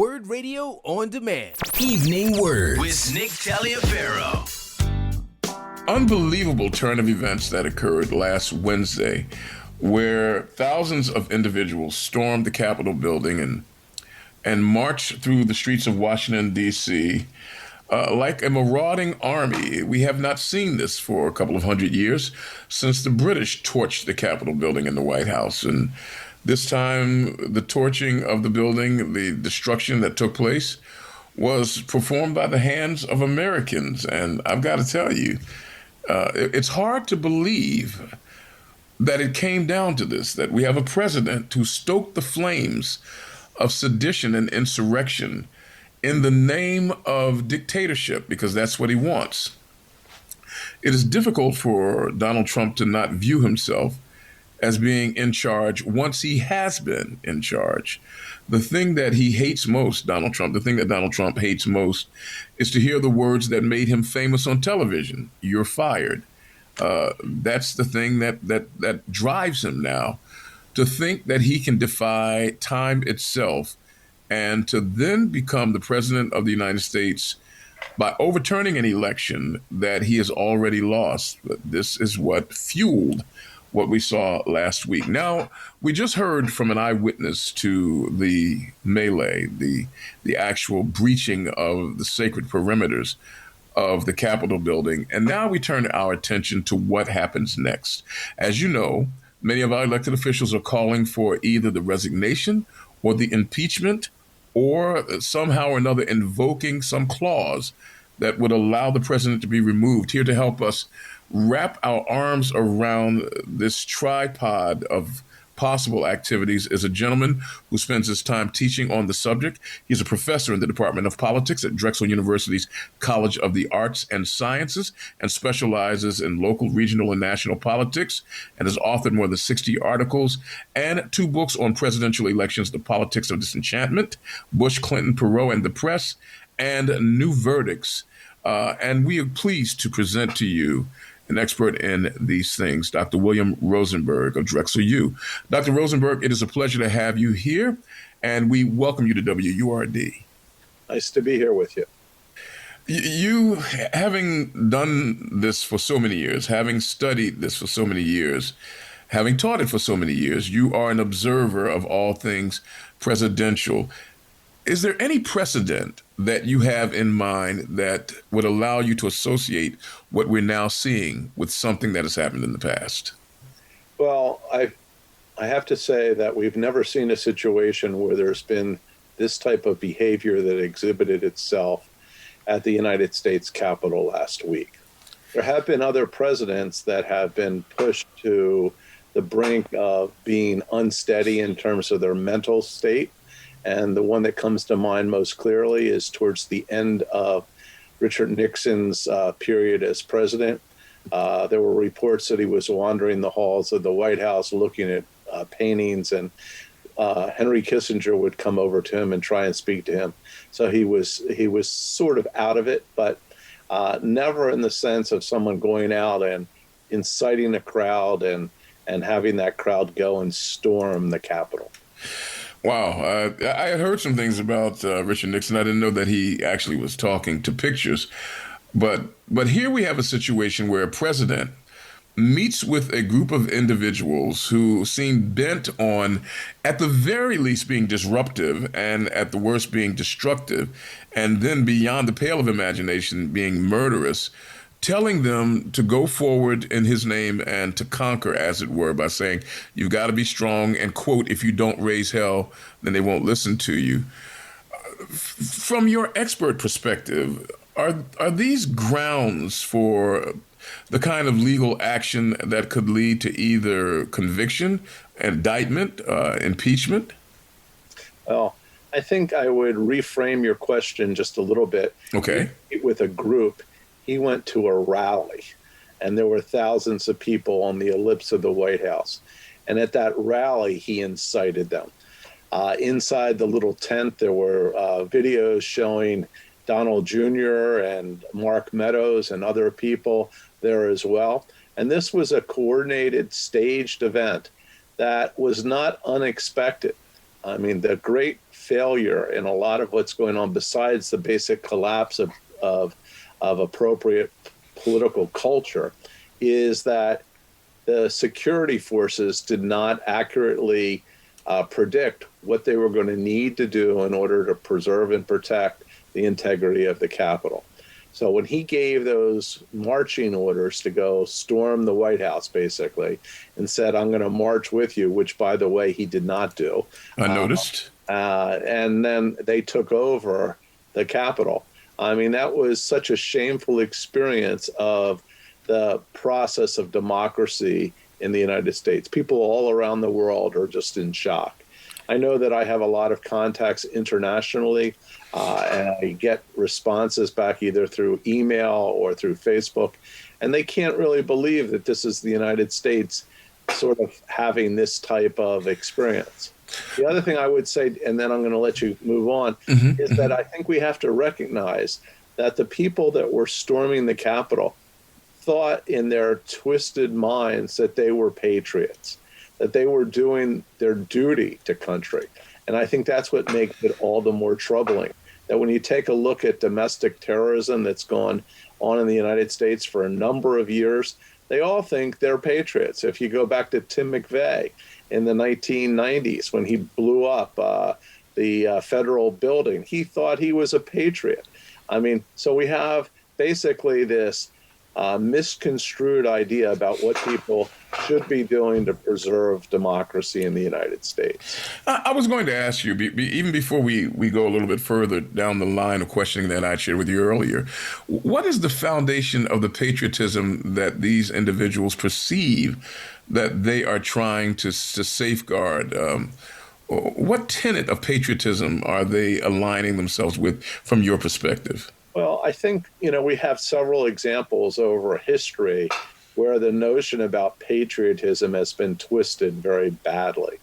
WURD Radio on demand. Evening Words with Nick Taliaferro. Unbelievable turn of events that occurred last Wednesday, where thousands of individuals stormed the Capitol building and marched through the streets of Washington, D.C., like a marauding army. We have not seen this for a couple of hundred years since the British torched the Capitol building in the White House. And this time, the torching of the building, the destruction that took place, was performed by the hands of Americans. And I've got to tell you, it's hard to believe that it came down to this, that we have a president who stoked the flames of sedition and insurrection in the name of dictatorship, because that's what he wants. It is difficult for Donald Trump to not view himself as being in charge once he has been in charge. The thing that he hates most, Donald Trump, the thing that Donald Trump hates most is to hear the words that made him famous on television: "You're fired." That's the thing that drives him now, to think that he can defy time itself and to then become the president of the United States by overturning an election that he has already lost. But this is what fueled what we saw last week. Now, we just heard from an eyewitness to the melee, the actual breaching of the sacred perimeters of the Capitol building. And now we turn our attention to what happens next. As you know, many of our elected officials are calling for either the resignation or the impeachment, or somehow or another invoking some clause that would allow the president to be removed. Here to help us wrap our arms around this tripod of possible activities is a gentleman who spends his time teaching on the subject. He's a professor in the Department of Politics at Drexel University's College of the Arts and Sciences and specializes in local, regional, and national politics, and has authored more than 60 articles and 2 books on presidential elections: The Politics of Disenchantment, Bush, Clinton, Perot, and the Press, and New Verdicts. And we are pleased to present to you an expert in these things, Dr. William Rosenberg of Drexel U. Dr. Rosenberg, it is a pleasure to have you here, and we welcome you to WURD. Nice to be here with you. You, having done this for so many years, having studied this for so many years, having taught it for so many years, you are an observer of all things presidential. Is there any precedent that you have in mind that would allow you to associate what we're now seeing with something that has happened in the past? Well, I have to say that we've never seen a situation where there's been this type of behavior that exhibited itself at the United States Capitol last week. There have been other presidents that have been pushed to the brink of being unsteady in terms of their mental state. And the one that comes to mind most clearly is towards the end of Richard Nixon's period as president. There were reports that he was wandering the halls of the White House looking at paintings, and Henry Kissinger would come over to him and try and speak to him. So he was sort of out of it, but never in the sense of someone going out and inciting a crowd and having that crowd go and storm the Capitol. Wow. I had heard some things about Richard Nixon. I didn't know that he actually was talking to pictures. But here we have a situation where a president meets with a group of individuals who seem bent on, at the very least, being disruptive and at the worst being destructive, and then beyond the pale of imagination being murderous, telling them to go forward in his name and to conquer, as it were, by saying, you've got to be strong, and, quote, if you don't raise hell, then they won't listen to you. From your expert perspective, are these grounds for the kind of legal action that could lead to either conviction, indictment, impeachment? Well, I think I would reframe your question just a little bit. Okay. With a group. He went to a rally, and there were thousands of people on the ellipse of the White House. And at that rally, he incited them. Inside the little tent, there were videos showing Donald Jr. and Mark Meadows and other people there as well. And this was a coordinated, staged event that was not unexpected. I mean, the great failure in a lot of what's going on, besides the basic collapse of appropriate political culture, is that the security forces did not accurately predict what they were going to need to do in order to preserve and protect the integrity of the Capitol. So when he gave those marching orders to go storm the White House, basically, and said, I'm going to march with you, which, by the way, he did not do. I noticed. And then they took over the Capitol. I mean, that was such a shameful experience of the process of democracy in the United States. People all around the world are just in shock. I know that I have a lot of contacts internationally, and I get responses back either through email or through Facebook, and they can't really believe that this is the United States sort of having this type of experience. The other thing I would say, and then I'm going to let you move on, is that I think we have to recognize that the people that were storming the Capitol thought in their twisted minds that they were patriots, that they were doing their duty to country. And I think that's what makes it all the more troubling, that when you take a look at domestic terrorism that's gone on in the United States for a number of years, they all think they're patriots. If you go back to Tim McVeigh in the 1990s, when he blew up the federal building, he thought he was a patriot. I mean, so we have basically this misconstrued idea about what people should be doing to preserve democracy in the United States. I was going to ask you, even before we go a little bit further down the line of questioning that I shared with you earlier, what is the foundation of the patriotism that these individuals perceive that they are trying to safeguard? What tenet of patriotism are they aligning themselves with from your perspective? Well, I think, we have several examples over history where the notion about patriotism has been twisted very badly.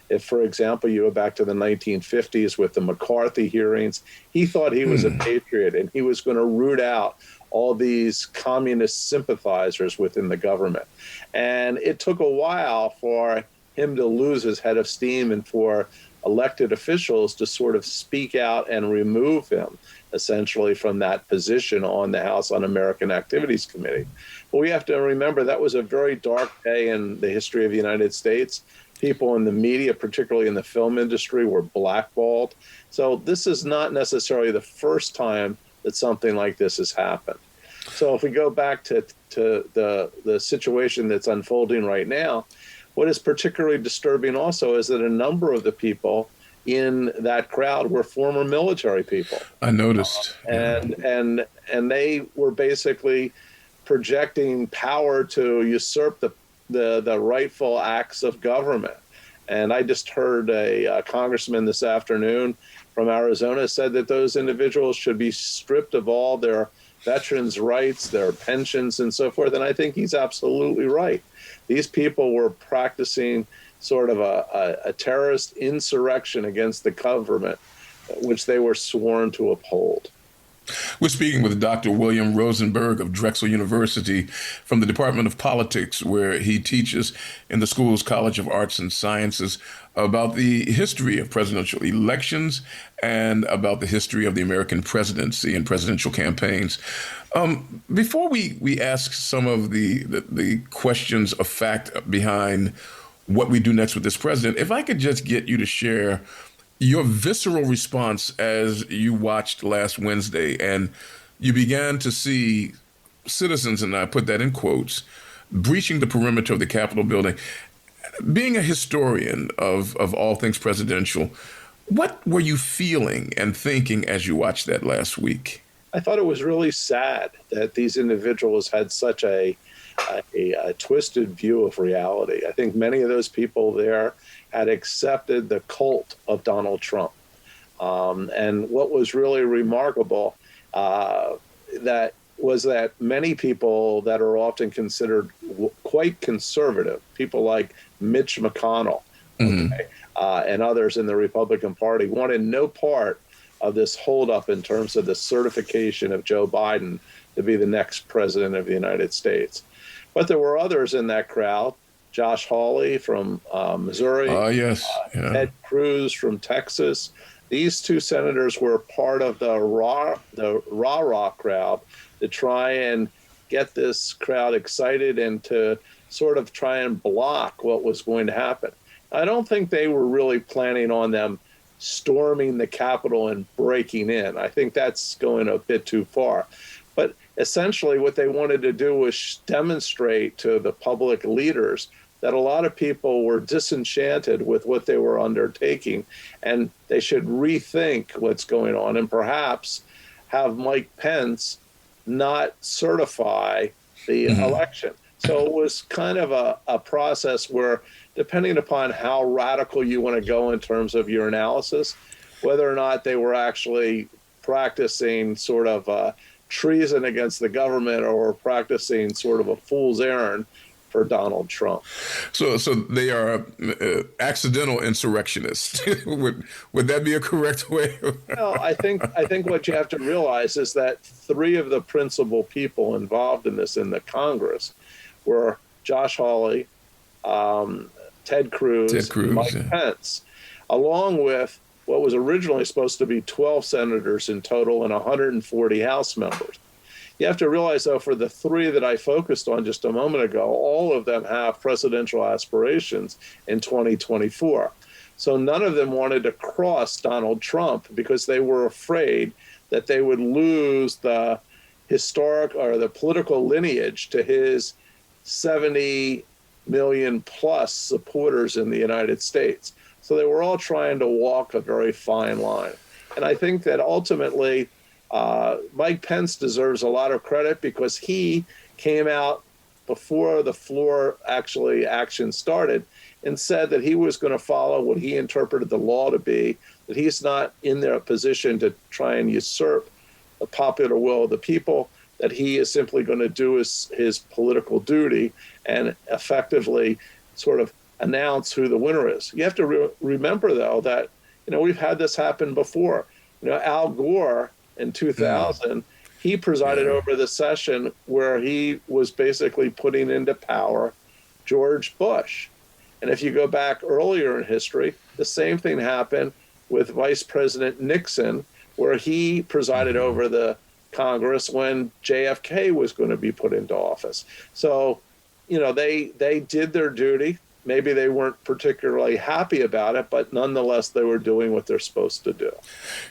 If, for example, you go back to the 1950s with the McCarthy hearings, he thought he was a patriot and he was going to root out all these communist sympathizers within the government. And it took a while for him to lose his head of steam and for elected officials to sort of speak out and remove him essentially from that position on the House Un-American Activities Committee. But we have to remember that was a very dark day in the history of the United States. People in the media, particularly in the film industry, were blackballed. So this is not necessarily the first time that something like this has happened. So if we go back to the situation that's unfolding right now, what is particularly disturbing also is that a number of the people in that crowd were former military people. I noticed. And they were basically projecting power to usurp the rightful acts of government. And I just heard a congressman this afternoon from Arizona said that those individuals should be stripped of all their veterans' rights, their pensions, and so forth. And I think he's absolutely right. These people were practicing sort of a terrorist insurrection against the government, which they were sworn to uphold. We're speaking with Dr. William Rosenberg of Drexel University from the Department of Politics, where he teaches in the school's College of Arts and Sciences about the history of presidential elections and about the history of the American presidency and presidential campaigns. Before we ask some of the questions of fact behind what we do next with this president, if I could just get you to share your visceral response as you watched last Wednesday and you began to see citizens, and I put that in quotes, breaching the perimeter of the Capitol building. Being a historian of all things presidential, what were you feeling and thinking as you watched that last week? I thought it was really sad that these individuals had such a twisted view of reality. I think many of those people there had accepted the cult of Donald Trump. And what was really remarkable that many people that are often considered quite conservative, people like Mitch McConnell, and others in the Republican Party, wanted no part of this holdup in terms of the certification of Joe Biden to be the next president of the United States. But there were others in that crowd, Josh Hawley from Missouri, yes. Ted Cruz from Texas, These two senators were part of the rah-rah crowd to try and get this crowd excited and to sort of try and block what was going to happen. I don't think they were really planning on them storming the Capitol and breaking in. I think that's going a bit too far. But essentially what they wanted to do was demonstrate to the public leaders that a lot of people were disenchanted with what they were undertaking, and they should rethink what's going on and perhaps have Mike Pence not certify the election. So it was kind of a process where, depending upon how radical you want to go in terms of your analysis, whether or not they were actually practicing sort of treason against the government or practicing sort of a fool's errand for Donald Trump. So they are accidental insurrectionists. would that be a correct way? No, I think what you have to realize is that three of the principal people involved in this in the Congress were Josh Hawley, Ted Cruz, and Mike Pence, along with what was originally supposed to be 12 senators in total and 140 House members. You have to realize, though, for the three that I focused on just a moment ago, all of them have presidential aspirations in 2024. So none of them wanted to cross Donald Trump because they were afraid that they would lose the historic or the political lineage to his 70 million plus supporters in the United States. So they were all trying to walk a very fine line. And I think that ultimately Mike Pence deserves a lot of credit because he came out before the floor action started and said that he was going to follow what he interpreted the law to be, that he's not in their position to try and usurp the popular will of the people, that he is simply going to do his political duty and effectively sort of announce who the winner is. You have to remember, though, that we've had this happen before. Al Gore in 2000, he presided over the session where he was basically putting into power George Bush. And if you go back earlier in history, the same thing happened with Vice President Nixon, where he presided over the Congress when JFK was going to be put into office. So, they did their duty. Maybe they weren't particularly happy about it, but nonetheless, they were doing what they're supposed to do.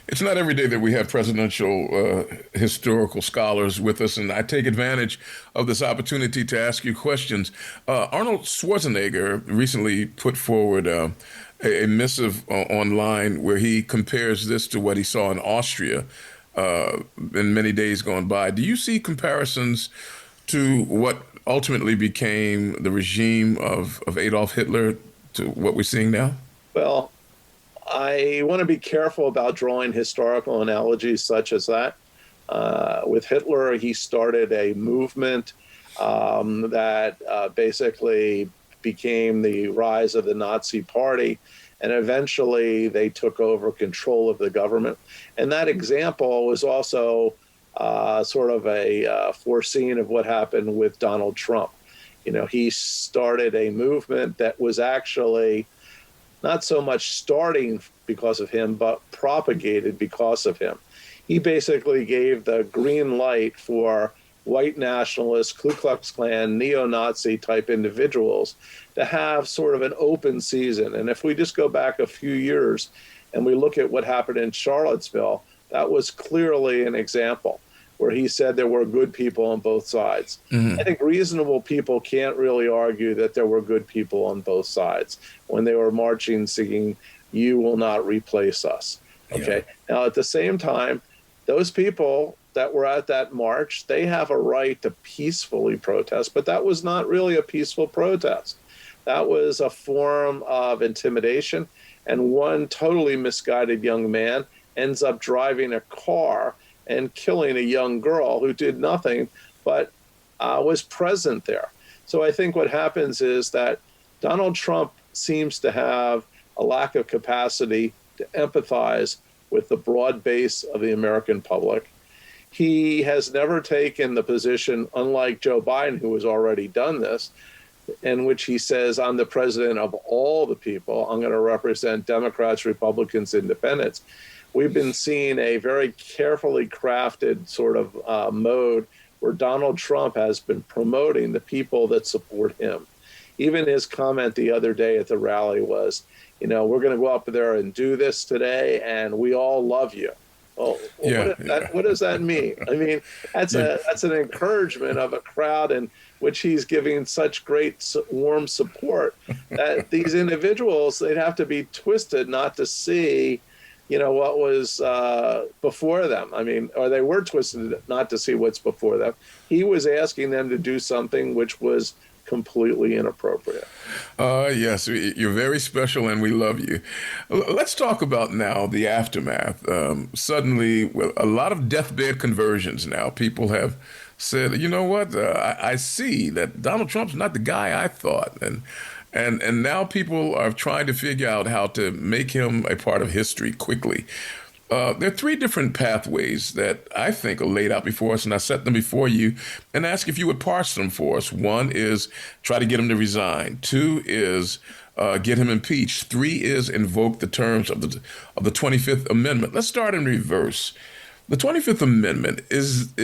It's not every day that we have presidential historical scholars with us, and I take advantage of this opportunity to ask you questions. Arnold Schwarzenegger recently put forward a missive online where he compares this to what he saw in Austria in many days gone by. Do you see comparisons to what ultimately became the regime of Adolf Hitler to what we're seeing now? Well, I want to be careful about drawing historical analogies such as that. With Hitler, he started a movement that basically became the rise of the Nazi Party, and eventually they took over control of the government. And that example was also sort of a foreseeing of what happened with Donald Trump. He started a movement that was actually not so much starting because of him, but propagated because of him. He basically gave the green light for white nationalist, Ku Klux Klan, neo-Nazi type individuals to have sort of an open season. And if we just go back a few years and we look at what happened in Charlottesville, that was clearly an example where he said there were good people on both sides. I think reasonable people can't really argue that there were good people on both sides when they were marching singing, "You will not replace us." Okay. Yeah. Now, at the same time, those people that were at that march, they have a right to peacefully protest, but that was not really a peaceful protest. That was a form of intimidation, and one totally misguided young man ends up driving a car and killing a young girl who did nothing but was present there. So I think what happens is that Donald Trump seems to have a lack of capacity to empathize with the broad base of the American public. He has never taken the position, unlike Joe Biden, who has already done this, in which he says, I'm the president of all the people. I'm going to represent Democrats, Republicans, Independents. We've been seeing a very carefully crafted sort of mode where Donald Trump has been promoting the people that support him. Even his comment the other day at the rally was, we're going to go up there and do this today, and we all love you. Well, what does that mean? I mean, that's an encouragement of a crowd in which he's giving such great, warm support that these individuals, they'd have to be twisted not to see, what was before them. I mean, or they were twisted not to see what's before them. He was asking them to do something which was completely inappropriate. Yes, you're very special and we love you. Let's talk about now the aftermath. Suddenly, a lot of deathbed conversions now. People have said, you know what, I see that Donald Trump's not the guy I thought. And now people are trying to figure out how to make him a part of history quickly. There are three different pathways that I think are laid out before us, and I set them before you and ask if you would parse them for us. One is try to get him to resign. Two is get him impeached. Three is invoke the terms of the 25th Amendment. Let's start in reverse. The 25th Amendment, is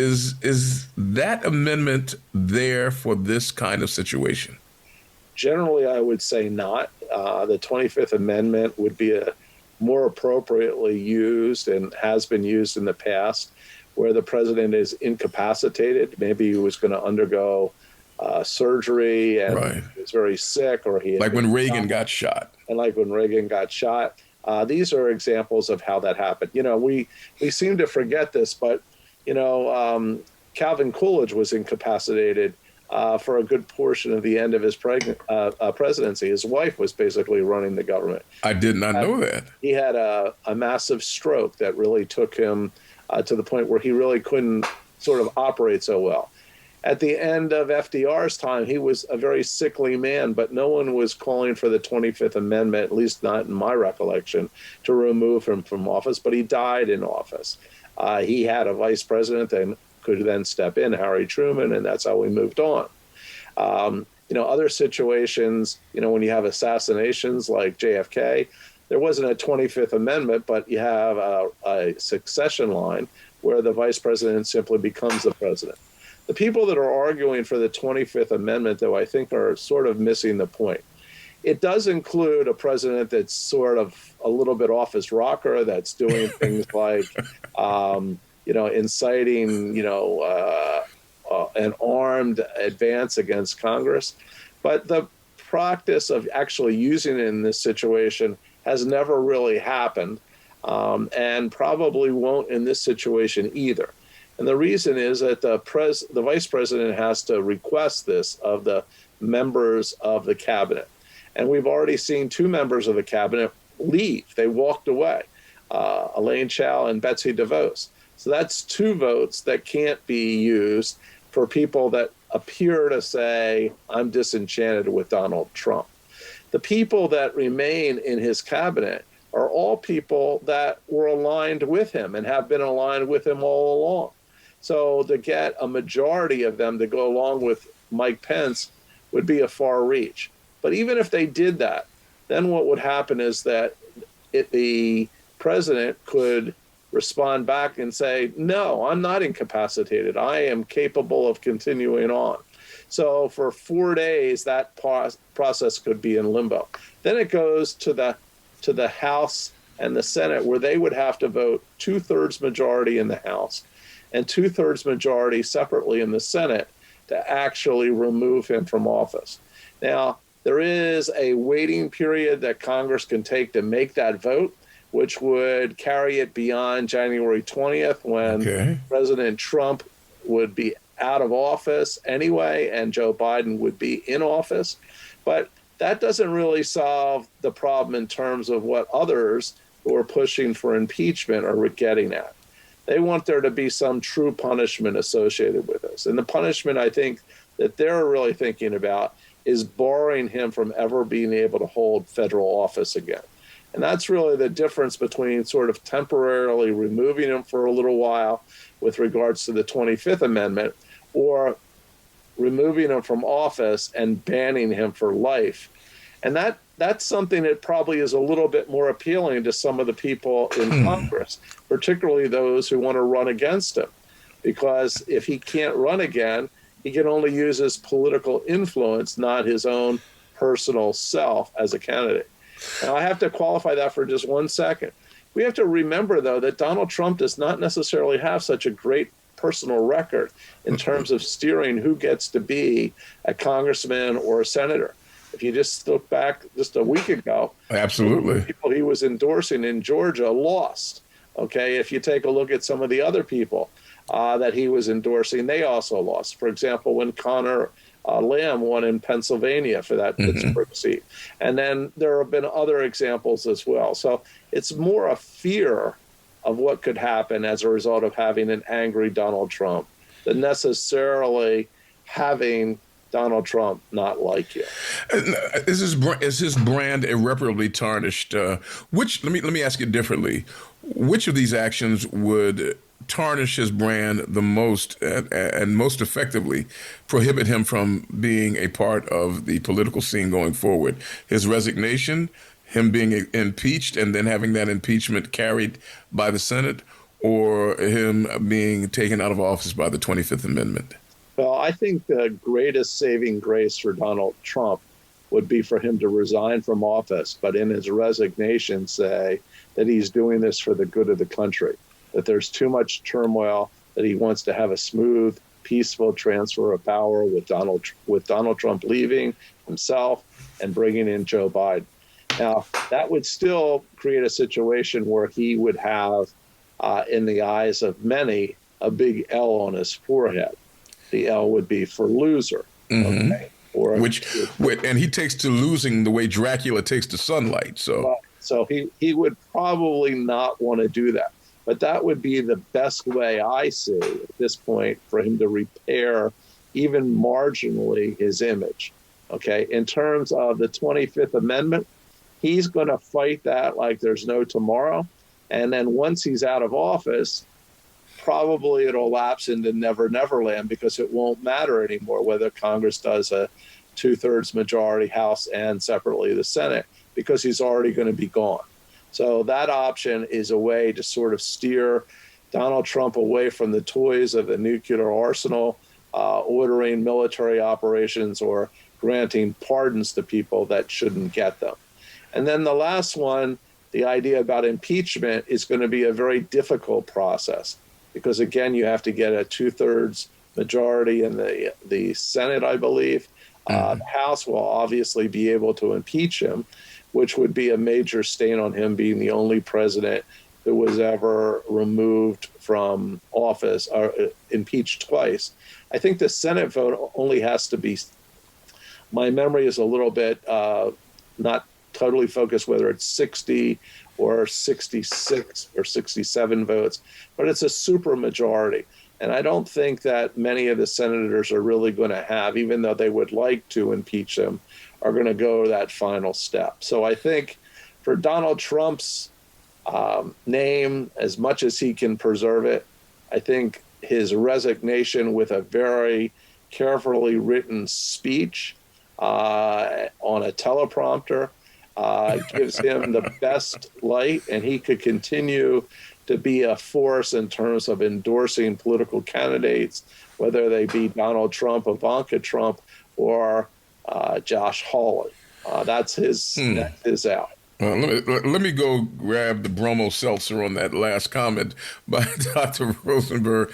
that amendment there for this kind of situation? Generally, I would say not. The 25th Amendment would be more appropriately used and has been used in the past where the president is incapacitated. Maybe he was going to undergo surgery and is very sick, or he like when Reagan got shot. And like when Reagan got shot. These are examples of how that happened. We seem to forget this, but, Calvin Coolidge was incapacitated for a good portion of the end of his presidency. His wife was basically running the government. I did not know that. He had a massive stroke that really took him to the point where he really couldn't sort of operate so well. At the end of FDR's time, he was a very sickly man, but no one was calling for the 25th Amendment, at least not in my recollection, to remove him from office, but he died in office. He had a vice president that could then step in, Harry Truman, and that's how we moved on. Other situations, when you have assassinations like JFK, there wasn't a 25th Amendment, but you have a succession line where the vice president simply becomes the president. The people that are arguing for the 25th Amendment, though, I think are sort of missing the point. It does include a president that's sort of a little bit off his rocker, that's doing things like, inciting, an armed advance against Congress. But the practice of actually using it in this situation has never really happened, and probably won't in this situation either. And the reason is that the vice president has to request this of the members of the cabinet. And we've already seen two members of the cabinet leave. They walked away, Elaine Chao and Betsy DeVos. So that's two votes that can't be used for people that appear to say, I'm disenchanted with Donald Trump. The people that remain in his cabinet are all people that were aligned with him and have been aligned with him all along. So to get a majority of them to go along with Mike Pence would be a far reach. But even if they did that, then what would happen is that the president could respond back and say, no, I'm not incapacitated. I am capable of continuing on. So for 4 days, that process could be in limbo. Then it goes to the House and the Senate, where they would have to vote 2/3 majority in the House and 2/3 majority separately in the Senate to actually remove him from office. Now, there is a waiting period that Congress can take to make that vote, which would carry it beyond January 20th, when President Trump would be out of office anyway, and Joe Biden would be in office. But that doesn't really solve the problem in terms of what others who are pushing for impeachment are getting at. They want there to be some true punishment associated with this. And the punishment, I think, that they're really thinking about is barring him from ever being able to hold federal office again. And that's really the difference between sort of temporarily removing him for a little while with regards to the 25th Amendment, or removing him from office and banning him for life. And that's something that probably is a little bit more appealing to some of the people in Congress, particularly those who want to run against him. Because if he can't run again, he can only use his political influence, not his own personal self as a candidate. Now, I have to qualify that for just 1 second. We have to remember, though, that Donald Trump does not necessarily have such a great personal record in terms of steering who gets to be a congressman or a senator. If you just look back just a week ago, absolutely, the people he was endorsing in Georgia lost. Okay, if you take a look at some of the other people that he was endorsing, they also lost. For example, when Connor Lamb won in Pennsylvania for that Pittsburgh seat. And then there have been other examples as well. So it's more a fear of what could happen as a result of having an angry Donald Trump than necessarily having Donald Trump not like you. Is his brand irreparably tarnished? Let me ask you differently. Which of these actions would tarnish his brand the most and most effectively prohibit him from being a part of the political scene going forward? His resignation, him being impeached and then having that impeachment carried by the Senate, or him being taken out of office by the 25th Amendment? Well, I think the greatest saving grace for Donald Trump would be for him to resign from office, but in his resignation say that he's doing this for the good of the country, that there's too much turmoil, that he wants to have a smooth, peaceful transfer of power with Donald Trump leaving himself and bringing in Joe Biden. Now, that would still create a situation where he would have, in the eyes of many, a big L on his forehead. The L would be for loser. Okay? And he takes to losing the way Dracula takes to sunlight. So he would probably not want to do that. But that would be the best way I see at this point for him to repair even marginally his image. Okay, in terms of the 25th Amendment, he's going to fight that like there's no tomorrow. And then once he's out of office, probably it'll lapse into Never Never Land, because it won't matter anymore whether Congress does a 2/3 majority, House and separately the Senate, because he's already going to be gone. So that option is a way to sort of steer Donald Trump away from the toys of the nuclear arsenal, ordering military operations or granting pardons to people that shouldn't get them. And then the last one, the idea about impeachment, is going to be a very difficult process, because, again, you have to get a 2/3 majority in the Senate, I believe. The House will obviously be able to impeach him, which would be a major stain on him being the only president who was ever removed from office or impeached twice. I think the Senate vote only has to be, my memory is a little bit not totally focused whether it's 60 or 66 or 67 votes, but it's a super majority. And I don't think that many of the senators are really going to have, even though they would like to impeach him, are going to go that final step. So I think for Donald Trump's name, as much as he can preserve it, I think his resignation with a very carefully written speech on a teleprompter gives him the best light, and he could continue to be a force in terms of endorsing political candidates, whether they be Donald Trump, Ivanka Trump, or Josh Hawley. That's his out. Let me go grab the bromo seltzer on that last comment by Dr. Rosenberg.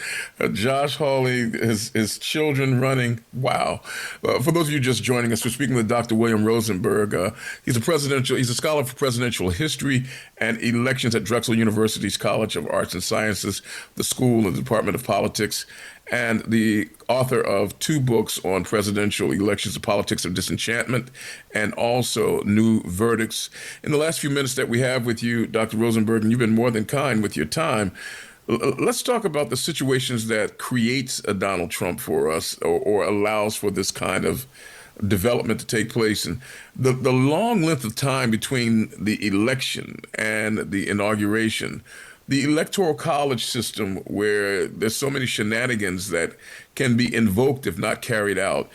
Josh Hawley, his children running. Wow. For those of you just joining us, we're speaking with Dr. William Rosenberg. He's a scholar for presidential history and elections at Drexel University's College of Arts and Sciences, the School and Department of Politics, and the author of 2 books on presidential elections, The Politics of Disenchantment, and also New Verdicts. In the last few minutes that we have with you, Dr. Rosenberg, and you've been more than kind with your time, let's talk about the situations that creates a Donald Trump for us, or allows for this kind of development to take place, and the long length of time between the election and the inauguration. the electoral college system, where there's so many shenanigans that can be invoked if not carried out.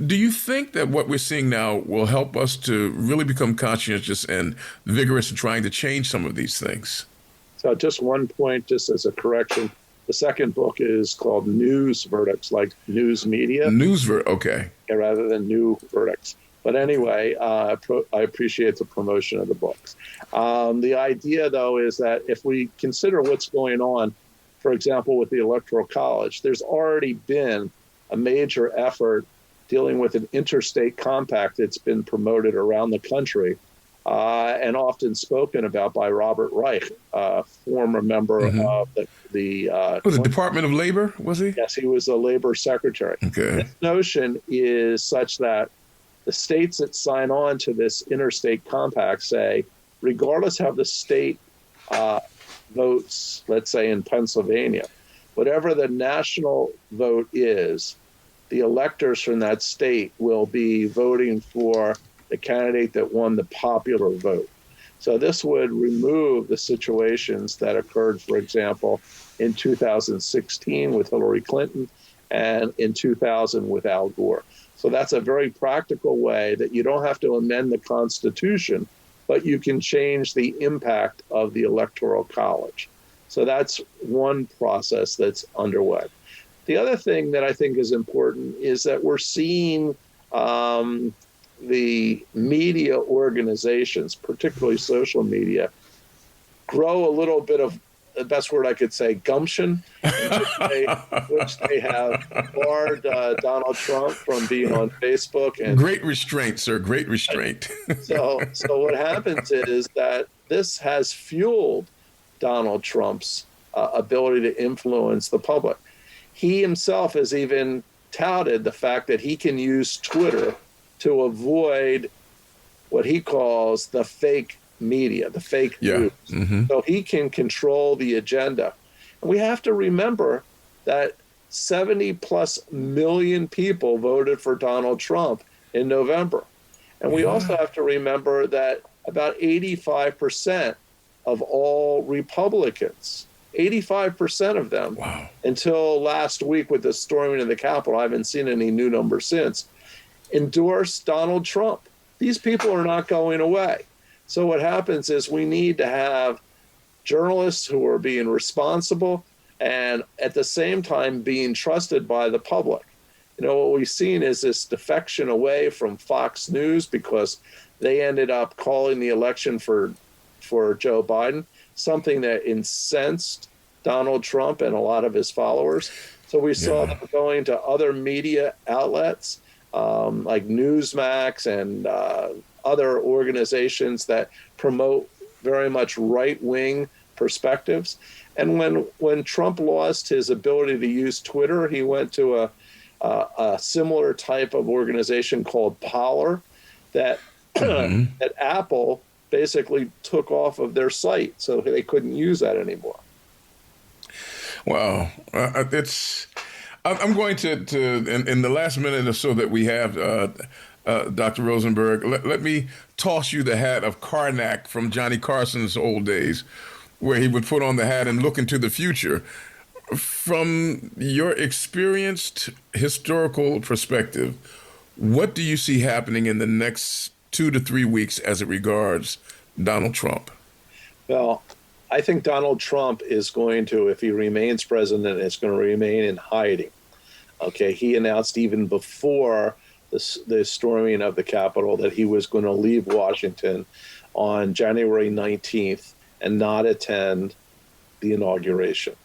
Do you think that what we're seeing now will help us to really become conscientious and vigorous in trying to change some of these things? So just one point, just as a correction. The second book is called News Verdicts, like news media. Okay. Rather than new verdicts. But anyway, I appreciate the promotion of the books. The idea, though, is that if we consider what's going on, for example, with the Electoral College, there's already been a major effort dealing with an interstate compact that's been promoted around the country and often spoken about by Robert Reich, former member of the was it Department of Labor, was he? Yes, he was a labor secretary. Okay. This notion is such that the states that sign on to this interstate compact say, regardless how the state votes, let's say in Pennsylvania, whatever the national vote is, the electors from that state will be voting for the candidate that won the popular vote. So this would remove the situations that occurred, for example, in 2016 with Hillary Clinton and in 2000 with Al Gore. So that's a very practical way that you don't have to amend the Constitution, but you can change the impact of the Electoral College. So that's one process that's underway. The other thing that I think is important is that we're seeing the media organizations, particularly social media, grow a little bit of, the best word I could say, gumption, which they have barred Donald Trump from being on Facebook. And great restraint, sir. Great restraint. so what happens is that this has fueled Donald Trump's ability to influence the public. He himself has even touted the fact that he can use Twitter to avoid what he calls the fake media, the fake news. So he can control the agenda. And we have to remember that 70 plus million people voted for Donald Trump in November. And we also have to remember that about 85% of all Republicans, 85% of them, until last week with the storming of the Capitol, I haven't seen any new numbers since, endorsed Donald Trump. These people are not going away. So what happens is we need to have journalists who are being responsible and at the same time being trusted by the public. You know, what we've seen is this defection away from Fox News because they ended up calling the election for Joe Biden, something that incensed Donald Trump and a lot of his followers. So we saw them going to other media outlets like Newsmax and other organizations that promote very much right-wing perspectives. And when Trump lost his ability to use Twitter, he went to a similar type of organization called Parler that that Apple basically took off of their site, so they couldn't use that anymore. Wow, I'm going to in the last minute or so that we have, Dr. Rosenberg, let me toss you the hat of Karnak from Johnny Carson's old days, where he would put on the hat and look into the future. From your experienced historical perspective, what do you see happening in the next 2 to 3 weeks as it regards Donald Trump? Well, I think Donald Trump is going to, if he remains president, is going to remain in hiding. Okay, he announced even before the storming of the Capitol that he was going to leave Washington on January 19th and not attend the inauguration.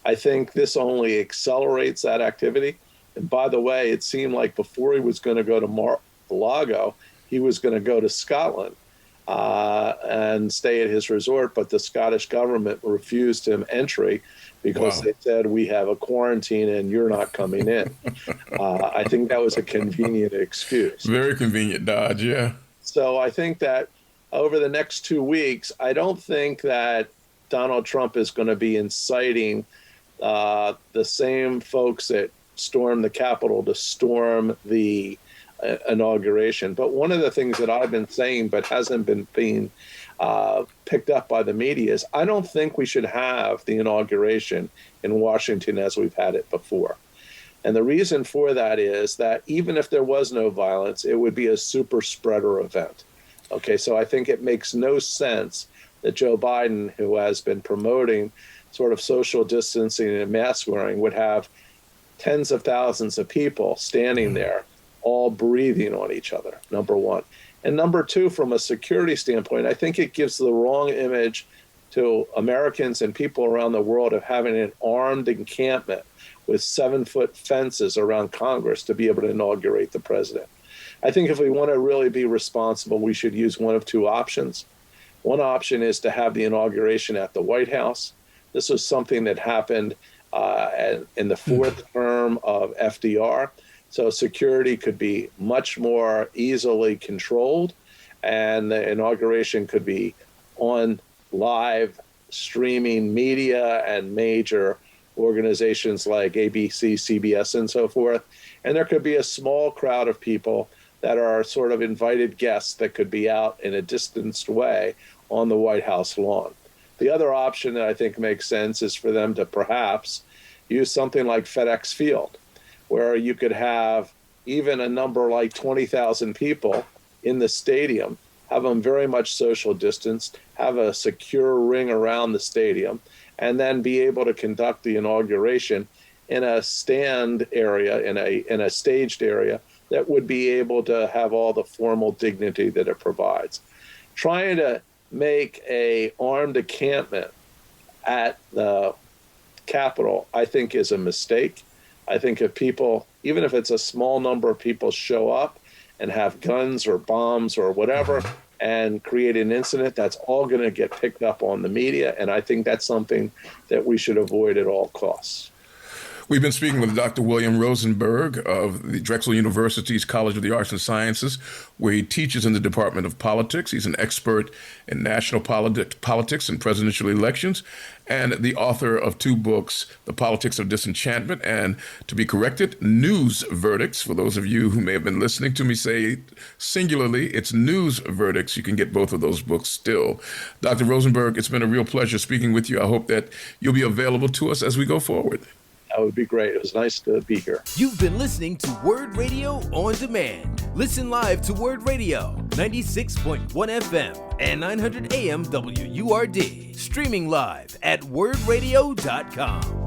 I think this only accelerates that activity. And by the way, it seemed like before he was going to go to Mar-a-Lago, he was going to go to Scotland and stay at his resort, but the Scottish government refused him entry because they said, we have a quarantine and you're not coming in. I think that was a convenient excuse. Very convenient dodge, yeah. So I think that over the next 2 weeks, I don't think that Donald Trump is going to be inciting the same folks that stormed the Capitol to storm the inauguration. But one of the things that I've been saying but hasn't been being picked up by the media is I don't think we should have the inauguration in Washington as we've had it before. And the reason for that is that even if there was no violence, it would be a super spreader event. Okay, so I think it makes no sense that Joe Biden, who has been promoting sort of social distancing and mask wearing, would have tens of thousands of people standing there all breathing on each other, number one. And number two, from a security standpoint, I think it gives the wrong image to Americans and people around the world of having an armed encampment with 7-foot fences around Congress to be able to inaugurate the president. I think if we want to really be responsible, we should use one of two options. One option is to have the inauguration at the White House. This was something that happened in the fourth term of FDR. So security could be much more easily controlled, and the inauguration could be on live streaming media and major organizations like ABC, CBS, and so forth. And there could be a small crowd of people that are sort of invited guests that could be out in a distanced way on the White House lawn. The other option that I think makes sense is for them to perhaps use something like FedEx Field, where you could have even a number like 20,000 people in the stadium, have them very much social distanced, have a secure ring around the stadium, and then be able to conduct the inauguration in a stand area, in a staged area that would be able to have all the formal dignity that it provides. Trying to make a armed encampment at the Capitol, I think, is a mistake. I think if people, even if it's a small number of people, show up and have guns or bombs or whatever and create an incident, that's all going to get picked up on the media. And I think that's something that we should avoid at all costs. We've been speaking with Dr. William Rosenberg of the Drexel University's College of the Arts and Sciences, where he teaches in the Department of Politics. He's an expert in national politics and presidential elections, and the author of 2 books, The Politics of Disenchantment and, to be corrected, News Verdicts. For those of you who may have been listening to me say singularly, it's News Verdicts. You can get both of those books still. Dr. Rosenberg, it's been a real pleasure speaking with you. I hope that you'll be available to us as we go forward. That would be great. It was nice to be here. You've been listening to WURD Radio On Demand. Listen live to WURD Radio, 96.1 FM and 900 AM WURD. Streaming live at WURDRadio.com.